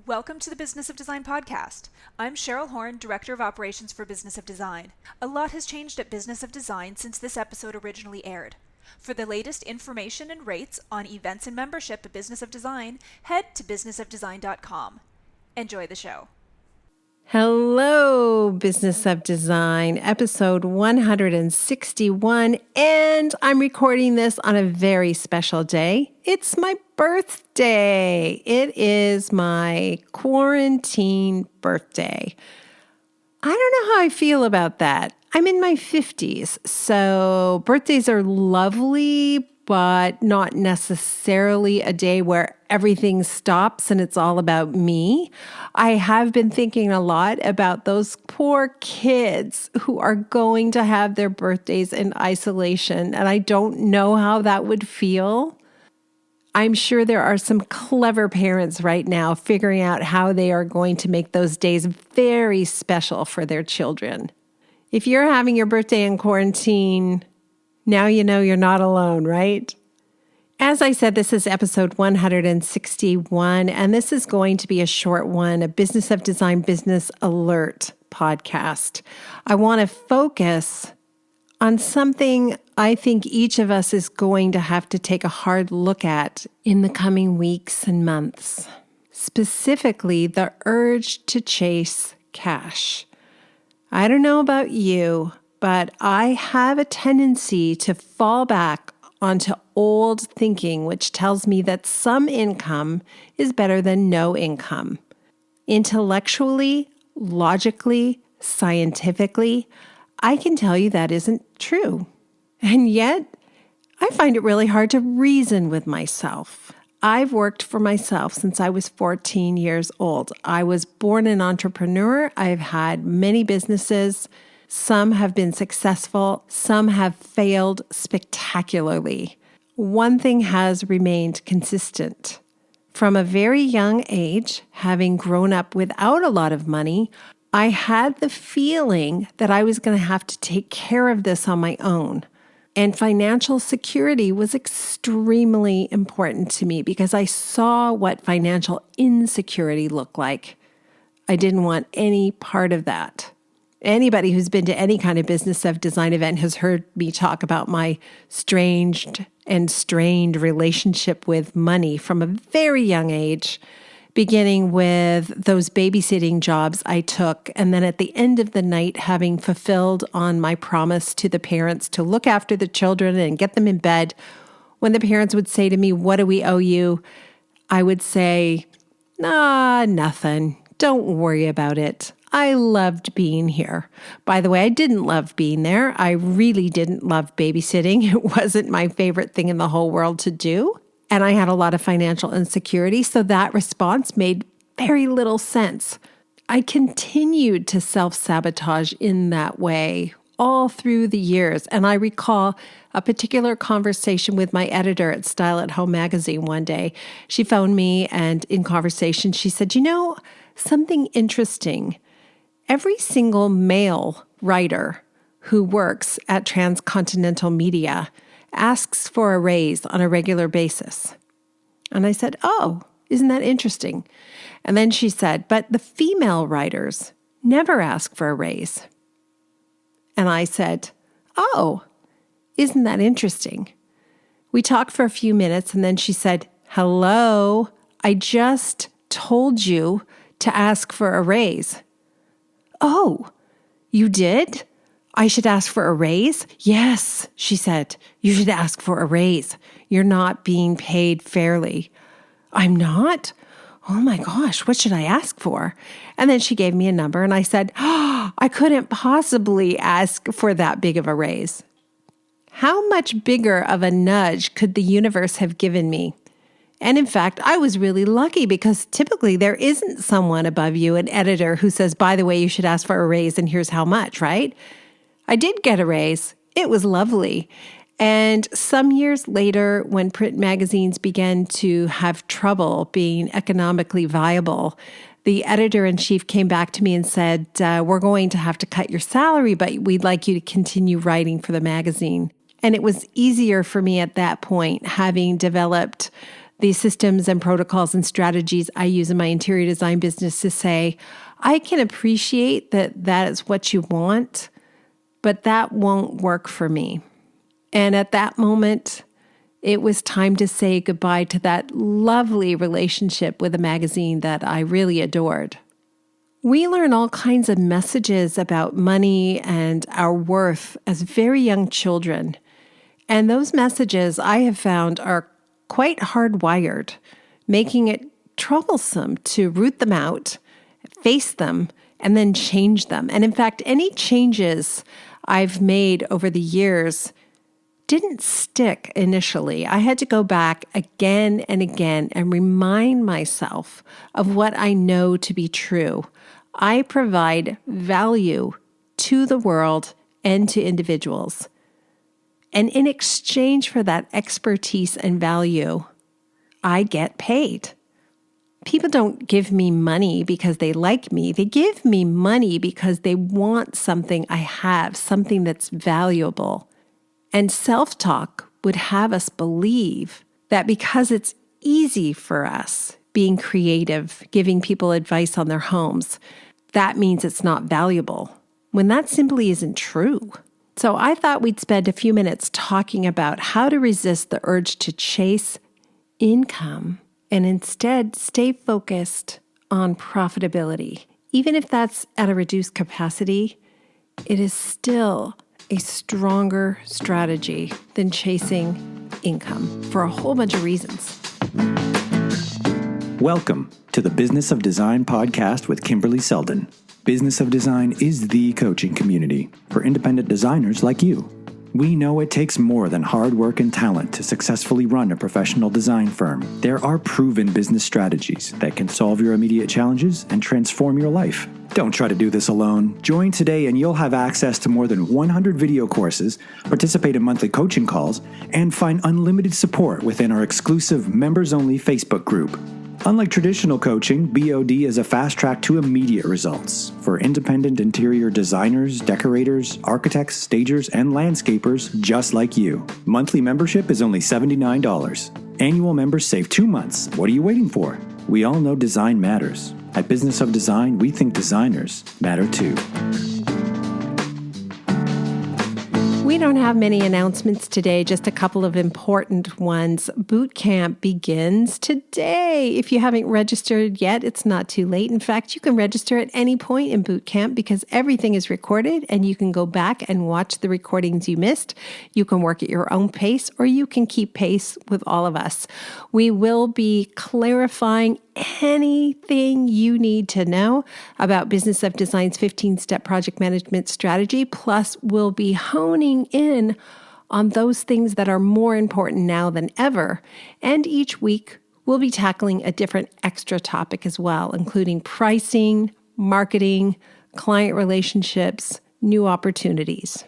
Welcome to the Business of Design podcast. I'm Cheryl Horn, Director of Operations for Business of Design. A lot has changed at Business of Design since this episode originally aired. For the latest information and rates on events and membership at Business of Design, head to businessofdesign.com. Enjoy the show. Hello, Business of Design, episode 161, and I'm recording this on a very special day. It's my birthday. It is my quarantine birthday. I don't know how I feel about that. I'm in my 50s, so birthdays are lovely, but not necessarily a day where everything stops and it's all about me. I have been thinking a lot about those poor kids who are going to have their birthdays in isolation, and I don't know how that would feel. I'm sure there are some clever parents right now figuring out how they are going to make those days very special for their children. If you're having your birthday in quarantine, now you know you're not alone, right? As I said, this is episode 161, and this is going to be a short one, a Business of Design Business Alert podcast. I want to focus on something I think each of us is going to have to take a hard look at in the coming weeks and months. Specifically, the urge to chase cash. I don't know about you, but I have a tendency to fall back onto old thinking, which tells me that some income is better than no income. Intellectually, logically, scientifically, I can tell you that isn't true. And yet, I find it really hard to reason with myself. I've worked for myself since I was 14 years old. I was born an entrepreneur. I've had many businesses. Some have been successful. Some have failed spectacularly. One thing has remained consistent. From a very young age, having grown up without a lot of money, I had the feeling that I was going to have to take care of this on my own. And financial security was extremely important to me because I saw what financial insecurity looked like. I didn't want any part of that. Anybody who's been to any kind of Business of Design event has heard me talk about my strained and strained relationship with money from a very young age, beginning with those babysitting jobs I took, and then at the end of the night, having fulfilled on my promise to the parents to look after the children and get them in bed. When the parents would say to me, "What do we owe you?" I would say, nothing. Don't worry about it. I loved being here. By the way, I didn't love being there. I really didn't love babysitting. It wasn't my favorite thing in the whole world to do. And I had a lot of financial insecurity, so that response made very little sense. I continued to self-sabotage in that way all through the years. And I recall a particular conversation with my editor at Style at Home magazine one day. She phoned me, and in conversation, she said, something interesting. Every single male writer who works at Transcontinental Media asks for a raise on a regular basis. And I said, "Oh, isn't that interesting?" And then she said, "But the female writers never ask for a raise." And I said, "Oh, isn't that interesting?" We talked for a few minutes, and then she said, "Hello, I just told you to ask for a raise." "Oh, you did? I should ask for a raise?" "Yes," she said, "you should ask for a raise. You're not being paid fairly." "I'm not? Oh my gosh, what should I ask for?" And then she gave me a number, and I said, I couldn't possibly ask for that big of a raise. How much bigger of a nudge could the universe have given me? And in fact, I was really lucky because typically there isn't someone above you, an editor, who says, "By the way, you should ask for a raise and here's how much," right? I did get a raise. It was lovely. And some years later, when print magazines began to have trouble being economically viable, the editor-in-chief came back to me and said, "We're going to have to cut your salary, but we'd like you to continue writing for the magazine." And it was easier for me at that point, having developed the systems and protocols and strategies I use in my interior design business to say, I can appreciate that that is what you want, but that won't work for me. And at that moment, it was time to say goodbye to that lovely relationship with a magazine that I really adored. We learn all kinds of messages about money and our worth as very young children. And those messages I have found are quite hardwired, making it troublesome to root them out, face them, and then change them. And in fact, any changes I've made over the years didn't stick initially. I had to go back again and again and remind myself of what I know to be true. I provide value to the world and to individuals. And in exchange for that expertise and value, I get paid. People don't give me money because they like me. They give me money because they want something I have, something that's valuable. And self-talk would have us believe that because it's easy for us being creative, giving people advice on their homes, that means it's not valuable, when that simply isn't true. So I thought we'd spend a few minutes talking about how to resist the urge to chase income and instead stay focused on profitability. Even if that's at a reduced capacity, it is still a stronger strategy than chasing income for a whole bunch of reasons. Welcome to the Business of Design podcast with Kimberley Seldon. Business of Design is the coaching community for independent designers like you. We know it takes more than hard work and talent to successfully run a professional design firm. There are proven business strategies that can solve your immediate challenges and transform your life. Don't try to do this alone. Join today and you'll have access to more than 100 video courses, participate in monthly coaching calls, and find unlimited support within our exclusive members-only Facebook group. Unlike traditional coaching, BOD is a fast track to immediate results for independent interior designers, decorators, architects, stagers, and landscapers just like you. Monthly membership is only $79. Annual members save 2 months. What are you waiting for? We all know design matters. At Business of Design, we think designers matter too. We don't have many announcements today, just a couple of important ones. Boot camp begins today. If you haven't registered yet, it's not too late. In fact, you can register at any point in boot camp because everything is recorded and you can go back and watch the recordings you missed. You can work at your own pace or you can keep pace with all of us. We will be clarifying anything you need to know about Business of Design's 15-step project management strategy. Plus, we'll be honing in on those things that are more important now than ever. And each week, we'll be tackling a different extra topic as well, including pricing, marketing, client relationships, new opportunities.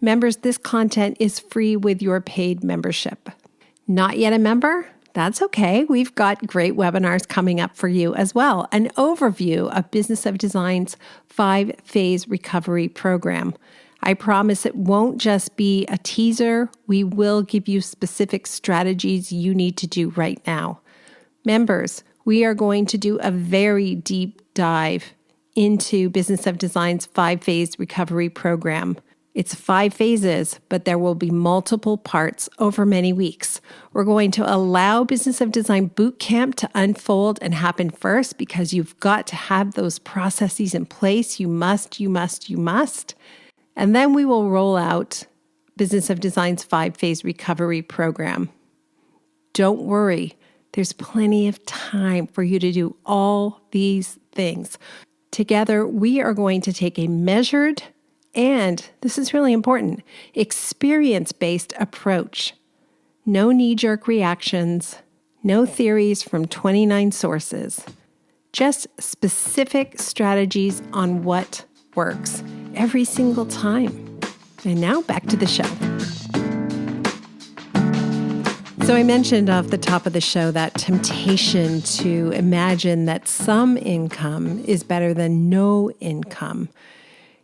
Members, this content is free with your paid membership. Not yet a member? That's okay. We've got great webinars coming up for you as well. An overview of Business of Design's 5-phase recovery program. I promise it won't just be a teaser. We will give you specific strategies you need to do right now. Members, we are going to do a very deep dive into Business of Design's 5-phase recovery program. It's 5 phases, but there will be multiple parts over many weeks. We're going to allow Business of Design Boot Camp to unfold and happen first because you've got to have those processes in place. You must. And then we will roll out Business of Design's 5-phase recovery program. Don't worry, there's plenty of time for you to do all these things. Together, we are going to take a measured and, this is really important, experience-based approach. No knee-jerk reactions, no theories from 29 sources, just specific strategies on what works every single time. And now back to the show. So I mentioned off the top of the show that temptation to imagine that some income is better than no income.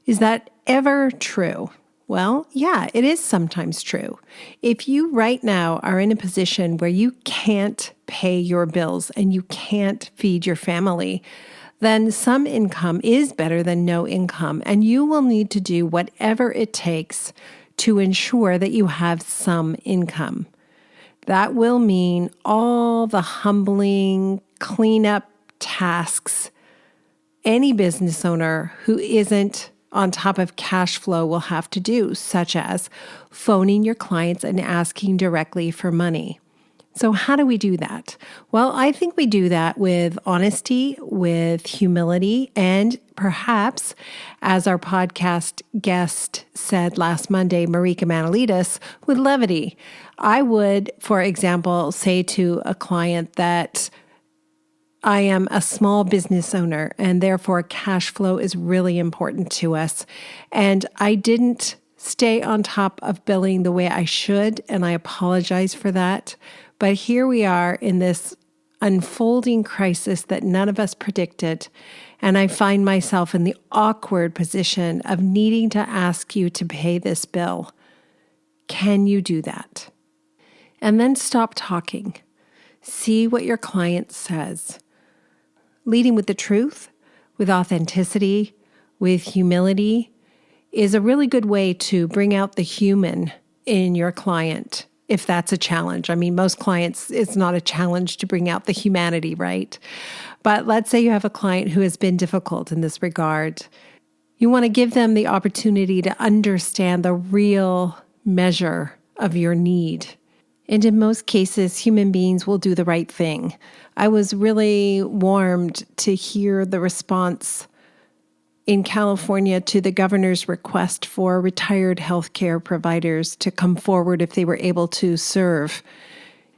Is that ever true? Well, yeah, it is sometimes true. If you right now are in a position where you can't pay your bills and you can't feed your family, then some income is better than no income, and you will need to do whatever it takes to ensure that you have some income. That will mean all the humbling cleanup tasks any business owner who isn't on top of cash flow will have to do, such as phoning your clients and asking directly for money. So how do we do that? Well, I think we do that with honesty, with humility, and perhaps, as our podcast guest said last Monday, Marika Manalidis, with levity. I would, for example, say to a client that I am a small business owner and therefore cash flow is really important to us. And I didn't stay on top of billing the way I should, and I apologize for that. But here we are in this unfolding crisis that none of us predicted. And I find myself in the awkward position of needing to ask you to pay this bill. Can you do that? And then stop talking. See what your client says. Leading with the truth, with authenticity, with humility is a really good way to bring out the human in your client, if that's a challenge. I mean, most clients, it's not a challenge to bring out the humanity, right? But let's say you have a client who has been difficult in this regard. You want to give them the opportunity to understand the real measure of your need. And in most cases, human beings will do the right thing. I was really warmed to hear the response in California to the governor's request for retired healthcare providers to come forward if they were able to serve.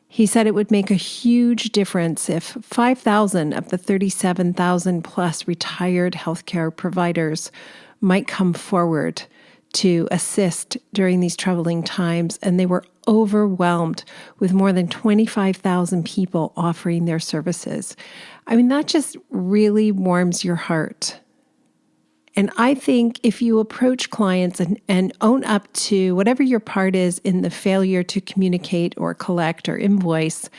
He said it would make a huge difference if 5,000 of the 37,000 plus retired healthcare providers might come forward to assist during these troubling times, and they were overwhelmed with more than 25,000 people offering their services. I mean, that just really warms your heart. And I think if you approach clients and own up to whatever your part is in the failure to communicate or collect or invoice,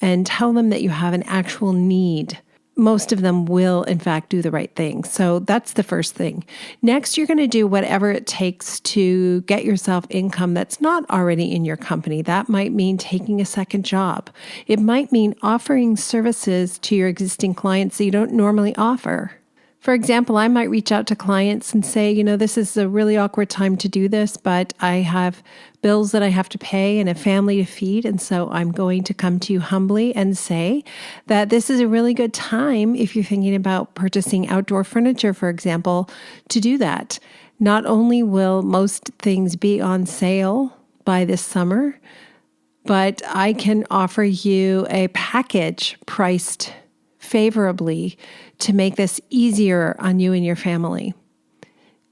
and tell them that you have an actual need, most of them will, in fact, do the right thing. So that's the first thing. Next, you're going to do whatever it takes to get yourself income that's not already in your company. That might mean taking a second job. It might mean offering services to your existing clients that you don't normally offer. For example, I might reach out to clients and say, this is a really awkward time to do this, but I have bills that I have to pay and a family to feed. And so I'm going to come to you humbly and say that this is a really good time, if you're thinking about purchasing outdoor furniture, for example, to do that. Not only will most things be on sale by this summer, but I can offer you a package priced favorably to make this easier on you and your family.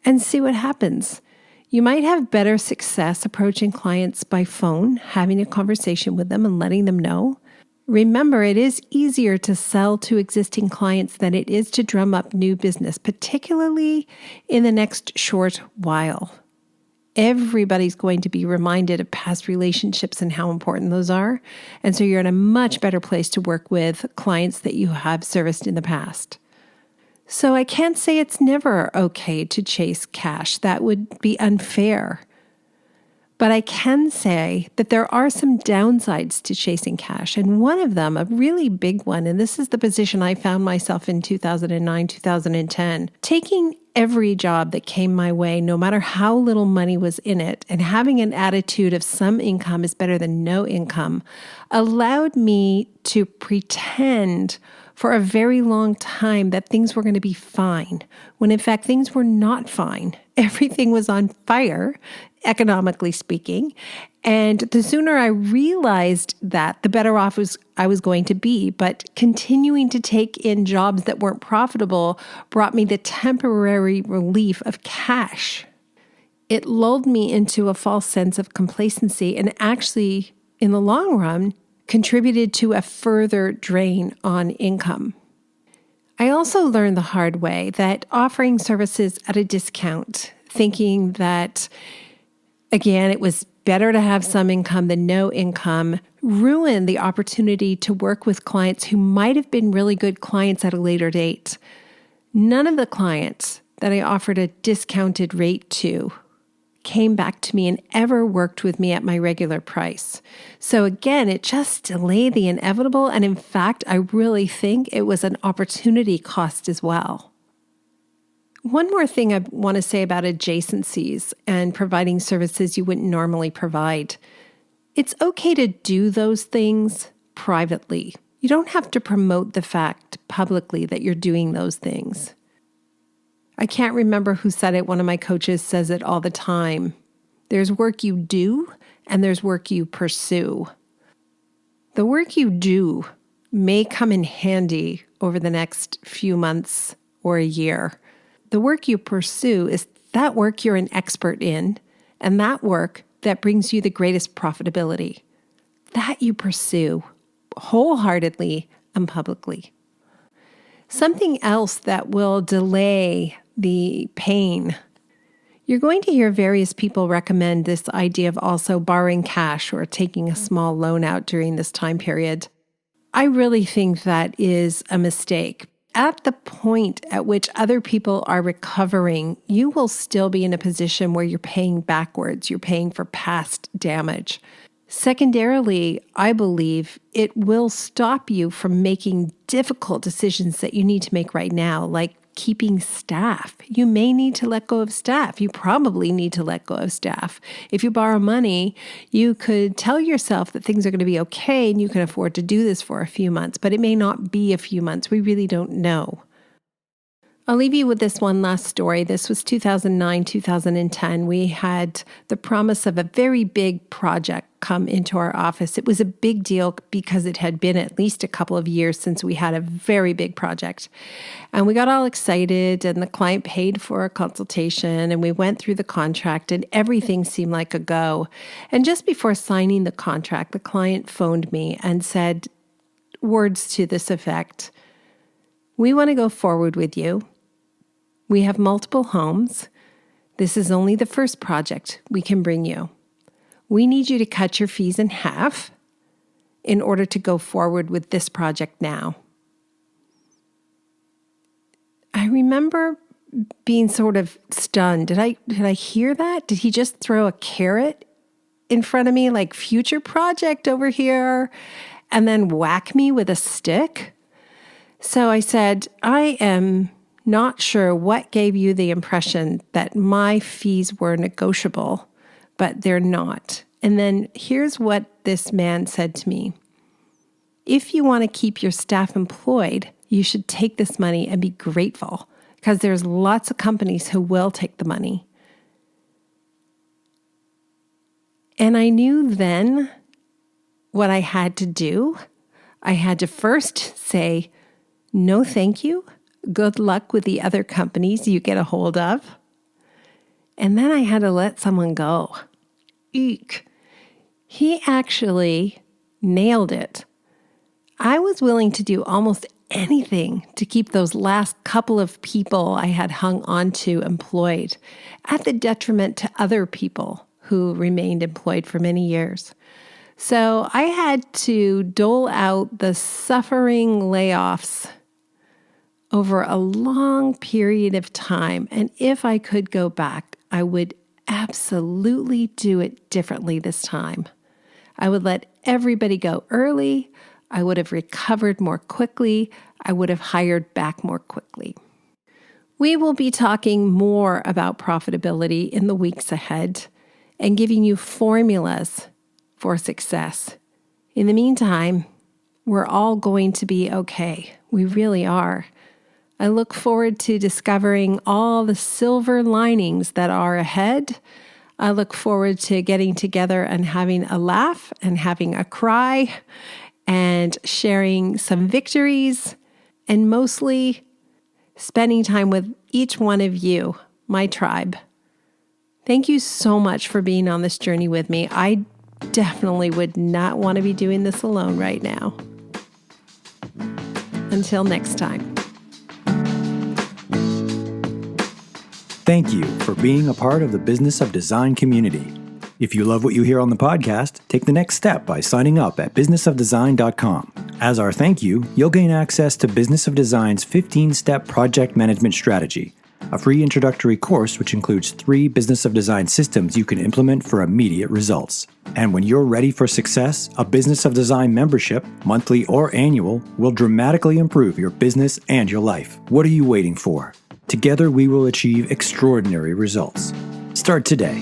And see what happens. You might have better success approaching clients by phone, having a conversation with them and letting them know. Remember, it is easier to sell to existing clients than it is to drum up new business, particularly in the next short while. Everybody's going to be reminded of past relationships and how important those are. And so you're in a much better place to work with clients that you have serviced in the past. So I can't say it's never okay to chase cash. That would be unfair. But I can say that there are some downsides to chasing cash. And one of them, a really big one, and this is the position I found myself in 2009, 2010, taking every job that came my way, no matter how little money was in it, and having an attitude of some income is better than no income, allowed me to pretend for a very long time that things were going to be fine, when in fact things were not fine. Everything was on fire, economically speaking. And the sooner I realized that, the better off I was going to be. But continuing to take in jobs that weren't profitable brought me the temporary relief of cash. It lulled me into a false sense of complacency and actually, in the long run, contributed to a further drain on income. I also learned the hard way that offering services at a discount, thinking that Again, it was better to have some income than no income, ruined the opportunity to work with clients who might have been really good clients at a later date. None of the clients that I offered a discounted rate to came back to me and ever worked with me at my regular price. So again, it just delayed the inevitable. And in fact, I really think it was an opportunity cost as well. One more thing I want to say about adjacencies and providing services you wouldn't normally provide. It's okay to do those things privately. You don't have to promote the fact publicly that you're doing those things. I can't remember who said it. One of my coaches says it all the time. There's work you do and there's work you pursue. The work you do may come in handy over the next few months or a year. The work you pursue is that work you're an expert in, and that work that brings you the greatest profitability. That you pursue wholeheartedly and publicly. Something else that will delay the pain. You're going to hear various people recommend this idea of also borrowing cash or taking a small loan out during this time period. I really think that is a mistake. At the point at which other people are recovering, you will still be in a position where you're paying backwards. You're paying for past damage. Secondarily, I believe it will stop you from making difficult decisions that you need to make right now, like keeping staff. You may need to let go of staff. You probably need to let go of staff. If you borrow money, you could tell yourself that things are going to be okay and you can afford to do this for a few months, but it may not be a few months. We really don't know. I'll leave you with this one last story. This was 2009, 2010. We had the promise of a very big project come into our office. It was a big deal because it had been at least a couple of years since we had a very big project. And we got all excited and the client paid for a consultation and we went through the contract and everything seemed like a go. And just before signing the contract, the client phoned me and said words to this effect: "We want to go forward with you. We have multiple homes. This is only the first project we can bring you. We need you to cut your fees in half in order to go forward with this project now." I remember being sort of stunned. Did I hear that? Did he just throw a carrot in front of me, like future project over here, and then whack me with a stick? So I said, "I am not sure what gave you the impression that my fees were negotiable, but they're not." And then here's what this man said to me: "If you want to keep your staff employed, you should take this money and be grateful, because there's lots of companies who will take the money." And I knew then what I had to do. I had to first say, "No, thank you. Good luck with the other companies you get a hold of." And then I had to let someone go. Eek. He actually nailed it. I was willing to do almost anything to keep those last couple of people I had hung on to employed, at the detriment to other people who remained employed for many years. So I had to dole out the suffering layoffs over a long period of time. And if I could go back, I would absolutely do it differently this time. I would let everybody go early. I would have recovered more quickly. I would have hired back more quickly. We will be talking more about profitability in the weeks ahead and giving you formulas for success. In the meantime, we're all going to be okay. We really are. I look forward to discovering all the silver linings that are ahead. I look forward to getting together and having a laugh and having a cry and sharing some victories, and mostly spending time with each one of you, my tribe. Thank you so much for being on this journey with me. I definitely would not want to be doing this alone right now. Until next time. Thank you for being a part of the Business of Design community. If you love what you hear on the podcast, take the next step by signing up at businessofdesign.com. As our thank you, you'll gain access to Business of Design's 15-step project management strategy, a free introductory course which includes 3 Business of Design systems you can implement for immediate results. And when you're ready for success, a Business of Design membership, monthly or annual, will dramatically improve your business and your life. What are you waiting for? Together we will achieve extraordinary results. Start today.